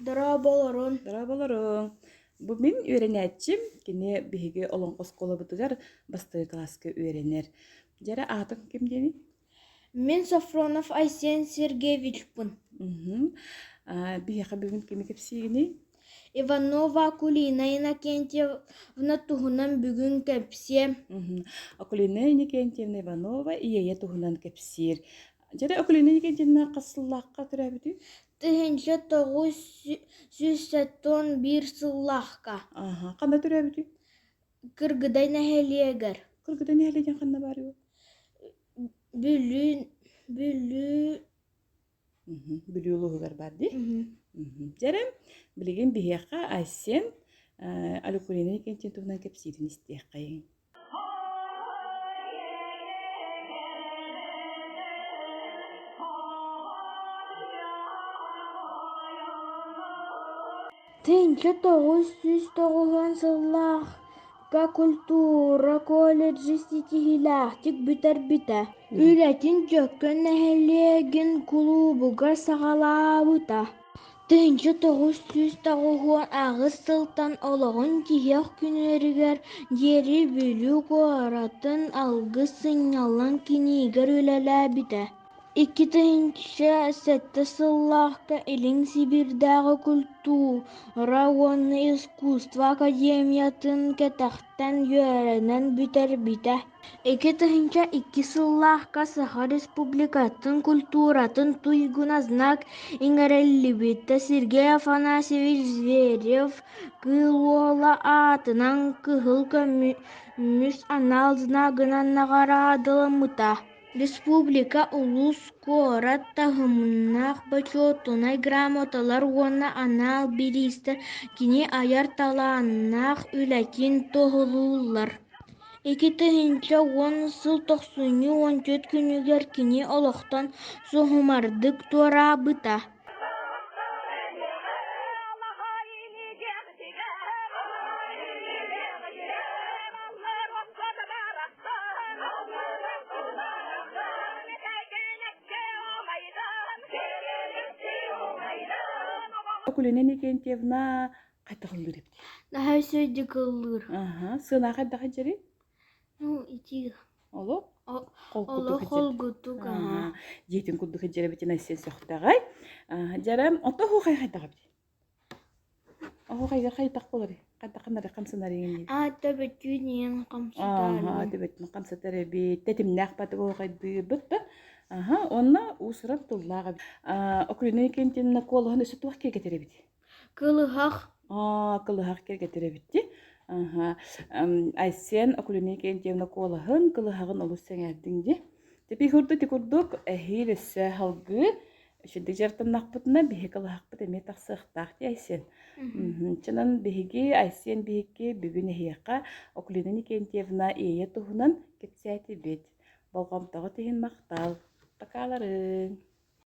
Дораболорун. Дораболорун. Бу мен үйренәтчим, кини биһиги олонқос кола бутугар басты класска үйренер. Жара атын ким дени? Мен Сафронов Айсен Сергеевичпын. Биһиха бүгүн кими кепсигини? Иванова Акулина Иннокентьевна туһунан бүгүн кепсе. Акулина Иннокентьевна Иванова ие туһунан кепсир. Жара Акулина Иннокентьевна кассыллаакка төрөбүтү? Тыһынча тоғыз сүз бир сыллахка. Канда төрөбүтү? Кыргыдай нәһелиэгер. Кыргыда нәһеледен канна барыу? Бүлүүлүгүгар барди? Жарам, билеген биһиэхха Айсен Алукулина Иннокентьевна кепсирин истиэххайын. Тыһынча тоғыз сыллахка культура колледжи ситиһилээхтик бүтэрбитэ. Үлэтин дьөккөн нәһелиэгин клубугар саҕалаабыта. Тыһынча тоғыз агыс сылтан олоҕун тиһиэх күнүөрүгэр диэри бүлүү куоратын алгы сыҥҥалан киниигэр үлэлээбитэ. Икки тыһынча сыллаахка илиҥ Сибирдээҕи культура уонна искусство академиятын кэтэхтэн үөрэнэн бүтэрбитэ. Икки сыллаахка Саха Республикатын культуратын туйгуна знак иҥэрэллибитэ. Сергей Афанасьевич Зверев кыыл уола аатынан кыһыл көмүс анал знагынан наҕараадаламмыта. Республика улус куора таһымнаах почетунай грамоталар уонна анаал бириистэр кини аяр талааннаах үлэтин тоһулууллар. Икки тыһынча уон сыл тохсуņҥу уончүөт күнүгэр кини олохтон суһумардык туораабыта. Акулина Иннокентьевна кайта кыллыр эпти? Наһаа сөйдү кыллыр. Сына кайдаха жери? Ити. Оло? Холгутук. Жетин курдук жери битин Айсен сөхтагай. Жарам ото хухай кайдага бити? Охо кайга кайтак болор. Кайдаканары камсынарыгын. Төбөтүнен камсытары. Төбөтүн камсытары бит. Тетимнак баты болгайды бит. Онна усурап туллага. Акулина Иннокентьевна колоһун өсү туак кергетеребит. Кылыхах. Кылыхах кергетеребит. Айсен Акулина Иннокентьевна колоһун кылыхагын олус сеңердиңди. Тепи хурду тикурдук эхир өссө халгы. Шүддик жартыннакпытына биһи кылыхакпыт эме тахсыахтаахти Айсен. Чынан биһиги Айсен биһикки бүгүн эхиэхха Акулина Иннокентьевна ие туһунан кепсээти бит. Болгомтоҕо тиһин мактал. Такааларын.